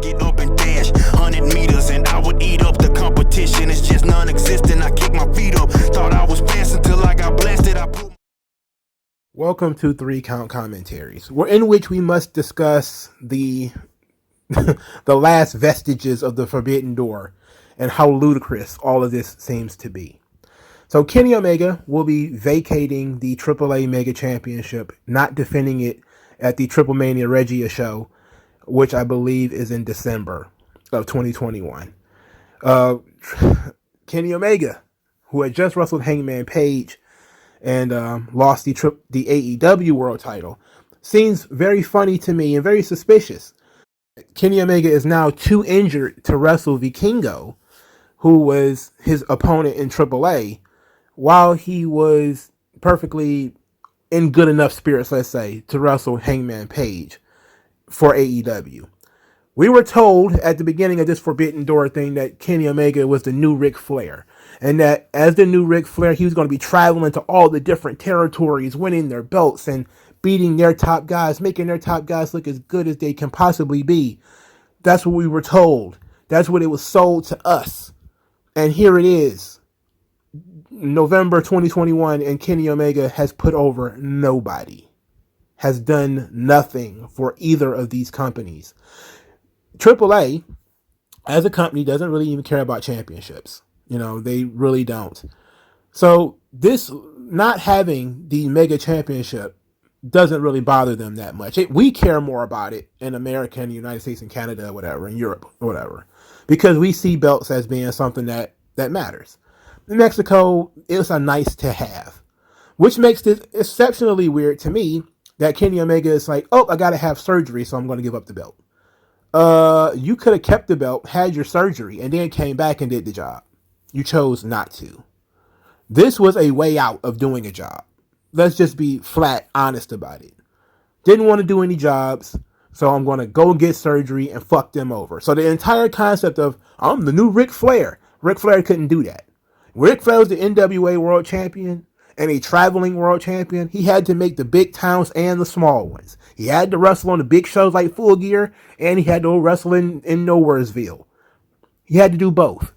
get up and dash 100 meters and I would eat up the competition. It's just non-existent. I kick my feet up. Thought I was fast until I got blasted. Welcome to 3 Count Commentaries, in which we must discuss the the last vestiges of the Forbidden Door and how ludicrous all of this seems to be. So Kenny Omega will be vacating the AAA Mega Championship, not defending it at the Triple Mania Regia show, which I believe is in December of 2021. Kenny Omega, who had just wrestled Hangman Page and lost the AEW World Title, seems very funny to me and very suspicious. Kenny Omega is now too injured to wrestle Vikingo, who was his opponent in AAA, while he was perfectly in good enough spirits, let's say, to wrestle Hangman Page for AEW. We were told at the beginning of this Forbidden Door thing that Kenny Omega was the new Ric Flair, and that as the new Ric Flair, he was going to be traveling to all the different territories, winning their belts and beating their top guys, making their top guys look as good as they can possibly be. That's what we were told. That's what it was sold to us. And here it is, November 2021, and Kenny Omega has put over nobody, has done nothing for either of these companies. AAA, as a company, doesn't really even care about championships. They really don't. So this not having the Mega Championship doesn't really bother them that much. We care more about it in America and the United States and Canada, whatever, in Europe, whatever, because we see belts as being something that matters. In Mexico, it's a nice to have, which makes this exceptionally weird to me that Kenny Omega is like, oh, I got to have surgery, so I'm going to give up the belt. You could have kept the belt, had your surgery, and then came back and did the job. You chose not to. This was a way out of doing a job. Let's just be flat honest about it. Didn't want to do any jobs, so I'm going to go get surgery and fuck them over. So the entire concept of, I'm the new Ric Flair. Ric Flair couldn't do that. Ric Flair was the NWA World Champion and a traveling World Champion. He had to make the big towns and the small ones. He had to wrestle on the big shows like Full Gear, and he had to wrestle in Nowheresville. He had to do both.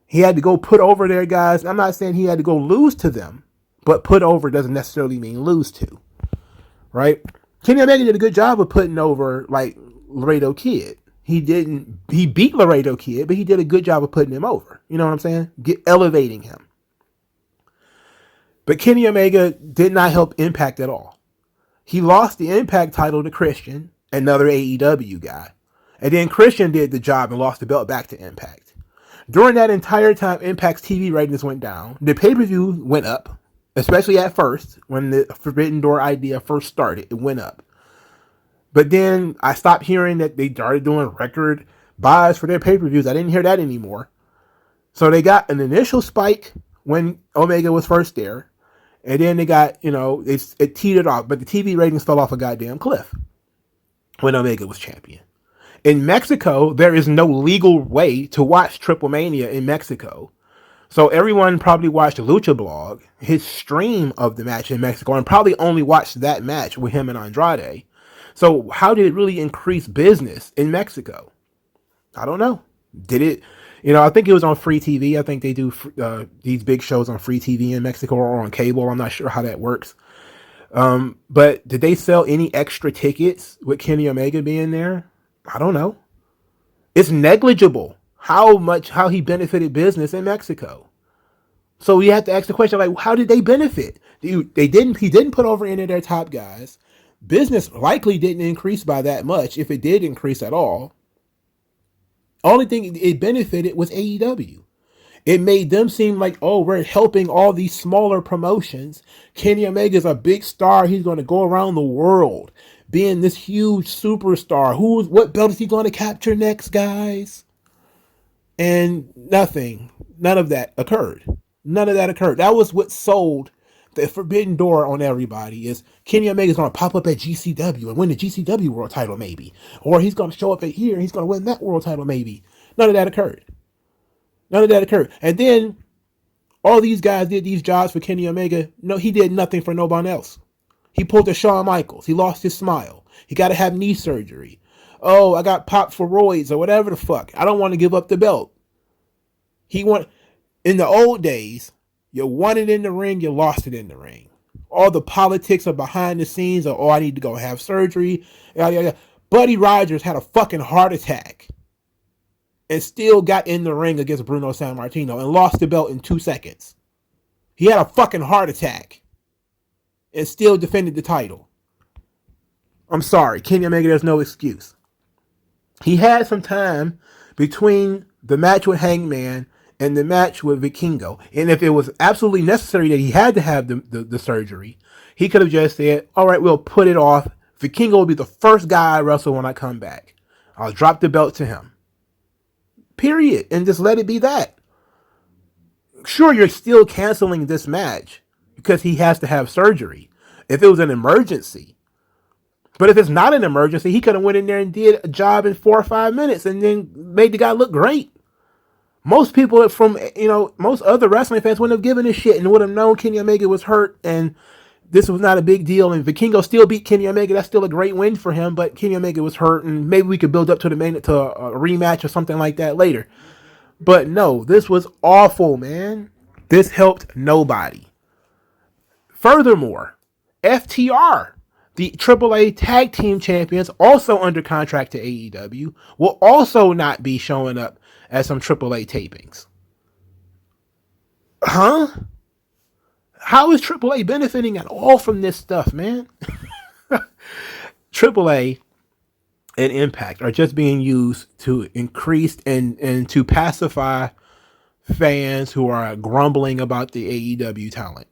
He had to go put over their guys. I'm not saying he had to go lose to them, but put over doesn't necessarily mean lose to, right? Kenny Omega did a good job of putting over, like, Laredo Kid. He beat Laredo Kid, but he did a good job of putting him over. You know what I'm saying? Elevating him. But Kenny Omega did not help Impact at all. He lost the Impact title to Christian, another AEW guy. And then Christian did the job and lost the belt back to Impact. During that entire time, Impact's TV ratings went down. The pay-per-view went up, especially at first. When the Forbidden Door idea first started, it went up. But then I stopped hearing that they started doing record buys for their pay-per-views. I didn't hear that anymore. So they got an initial spike when Omega was first there. And then they got, it teetered off. But the TV ratings fell off a goddamn cliff when Omega was champion. In Mexico, there is no legal way to watch Triple Mania in Mexico. So everyone probably watched Lucha Blog, his stream of the match in Mexico, and probably only watched that match with him and Andrade. So how did it really increase business in Mexico? I don't know. Did it? I think it was on free TV. I think they do these big shows on free TV in Mexico or on cable. I'm not sure how that works. But did they sell any extra tickets with Kenny Omega being there? I don't know. It's negligible how he benefited business in Mexico. So you have to ask the question, like, how did they benefit? He didn't put over any of their top guys. Business likely didn't increase by that much, if it did increase at all. Only thing it benefited was AEW. It made them seem like, oh, we're helping all these smaller promotions. Kenny Omega's a big star. He's going to go around the world being this huge superstar. What belt is he going to capture next, guys? And none of that occurred. None of that occurred. That was what sold the Forbidden Door on everybody, is Kenny Omega's going to pop up at GCW and win the GCW world title maybe. Or he's going to show up at here and he's going to win that world title maybe. None of that occurred. And then all these guys did these jobs for Kenny Omega. No, he did nothing for nobody else. He pulled a Shawn Michaels. He lost his smile. He got to have knee surgery. oh, I got popped for roids or whatever the fuck. I don't want to give up the belt. In the old days, you won it in the ring, you lost it in the ring. All the politics are behind the scenes, or oh, I need to go have surgery. Yada, yada. Buddy Rogers had a fucking heart attack and still got in the ring against Bruno Sammartino and lost the belt in 2 seconds. He had a fucking heart attack and still defended the title. I'm sorry, Kenny Omega, there's no excuse. He had some time between the match with Hangman and the match with Vikingo. And if it was absolutely necessary that he had to have the surgery, he could have just said, all right, we'll put it off. Vikingo will be the first guy I wrestle when I come back. I'll drop the belt to him. Period. And just let it be that. Sure, you're still canceling this match because he has to have surgery. If it was an emergency. But if it's not an emergency, he could have went in there and did a job in 4 or 5 minutes and then made the guy look great. Most people most other wrestling fans wouldn't have given a shit and would have known Kenny Omega was hurt and this was not a big deal. And Vikingo still beat Kenny Omega. That's still a great win for him, but Kenny Omega was hurt and maybe we could build up to a rematch or something like that later. But no, this was awful, man. This helped nobody. Furthermore, FTR, the AAA Tag Team Champions, also under contract to AEW, will also not be showing up at some AAA tapings. Huh? How is AAA benefiting at all from this stuff, man? AAA and Impact are just being used to increase and to pacify fans who are grumbling about the AEW talent.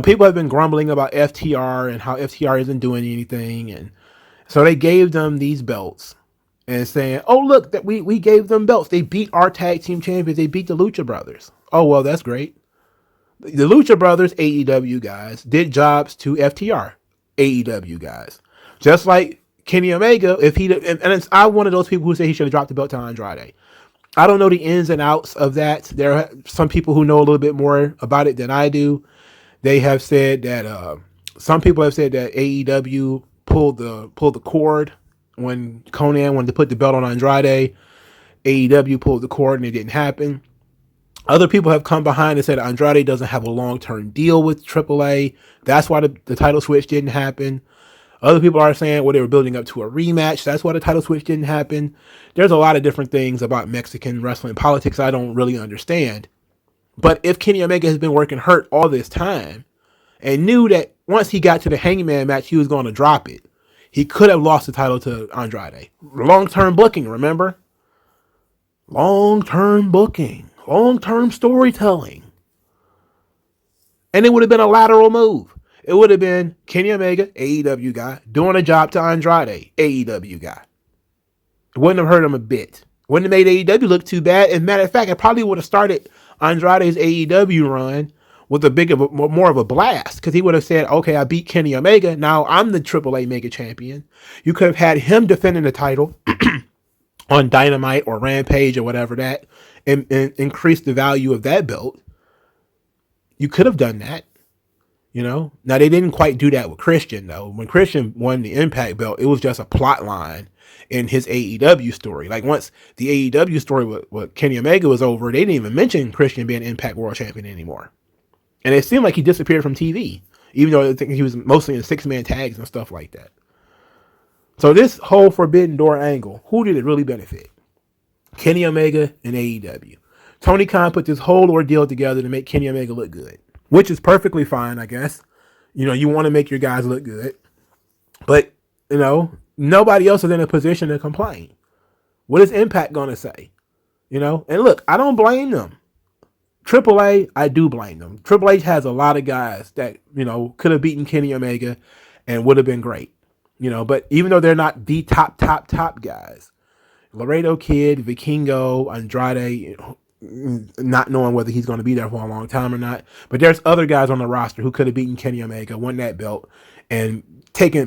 People have been grumbling about FTR and how FTR isn't doing anything. And so they gave them these belts and saying, oh, look, that we gave them belts. They beat our tag team champions. They beat the Lucha Brothers. Oh, well, that's great. The Lucha Brothers, AEW guys, did jobs to FTR, AEW guys. Just like Kenny Omega, I'm one of those people who say he should have dropped the belt to Andrade. I don't know the ins and outs of that. There are some people who know a little bit more about it than I do. They have said that some people have said that AEW pulled the cord when Conan wanted to put the belt on Andrade. AEW pulled the cord and it didn't happen. Other people have come behind and said Andrade doesn't have a long-term deal with AAA. That's why the title switch didn't happen. Other people are saying, well, they were building up to a rematch. That's why the title switch didn't happen. There's a lot of different things about Mexican wrestling politics I don't really understand. But if Kenny Omega has been working hurt all this time and knew that once he got to the Hangman match, he was going to drop it, he could have lost the title to Andrade. Long-term booking, remember? Long-term booking. Long-term storytelling. And it would have been a lateral move. It would have been Kenny Omega, AEW guy, doing a job to Andrade, AEW guy. It wouldn't have hurt him a bit. Wouldn't have made AEW look too bad. As a matter of fact, it probably would have started Andrade's AEW run with more of a blast, because he would have said, okay, I beat Kenny Omega. Now I'm the AAA Mega Champion. You could have had him defending the title on Dynamite or Rampage or whatever that, and increase the value of that belt. You could have done that. Now they didn't quite do that with Christian though. When Christian won the Impact belt, it was just a plot line in his AEW story. Like once the AEW story with Kenny Omega was over, they didn't even mention Christian being Impact World Champion anymore. And it seemed like he disappeared from TV, even though I think he was mostly in 6-man tags and stuff like that. So this whole Forbidden Door angle, who did it really benefit? Kenny Omega and AEW. Tony Khan put this whole ordeal together to make Kenny Omega look good, which is perfectly fine, I guess. You want to make your guys look good. But, nobody else is in a position to complain. What is Impact going to say? And look, I don't blame them. AAA, I do blame them. Triple H has a lot of guys that, could have beaten Kenny Omega and would have been great. But even though they're not the top guys, Laredo Kid, Vikingo, Andrade, not knowing whether he's going to be there for a long time or not. But there's other guys on the roster who could have beaten Kenny Omega, won that belt, and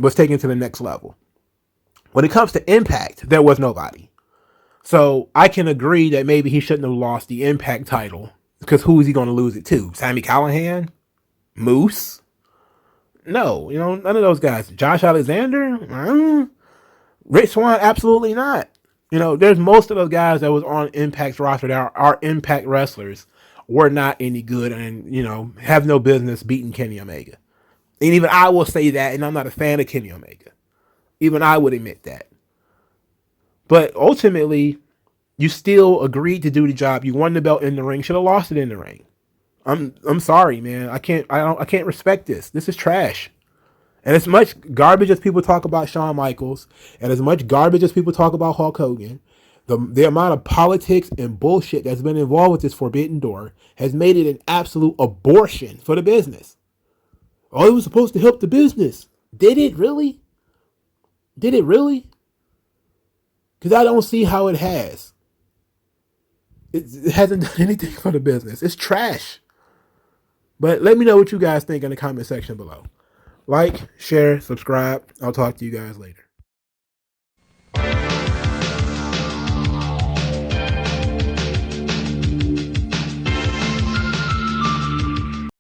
was taken to the next level. When it comes to Impact, there was nobody. So I can agree that maybe he shouldn't have lost the Impact title, because who is he going to lose it to? Sami Callihan? Moose? No, none of those guys. Josh Alexander? Rich Swann, absolutely not. You know, there's most of those guys that was on Impact's roster that are Impact wrestlers were not any good and, you know, have no business beating Kenny Omega. And even I will say that, and I'm not a fan of Kenny Omega. Even I would admit that. But ultimately, you still agreed to do the job. You won the belt in the ring. Should have lost it in the ring. I'm sorry, man. I can't respect this. This is trash. And as much garbage as people talk about Shawn Michaels, and as much garbage as people talk about Hulk Hogan, the amount of politics and bullshit that's been involved with this Forbidden Door has made it an absolute abortion for the business. Oh, it was supposed to help the business. Did it really? Did it really? Because I don't see how it has. It hasn't done anything for the business. It's trash. But let me know what you guys think in the comment section below. Like, share, subscribe. I'll talk to you guys later.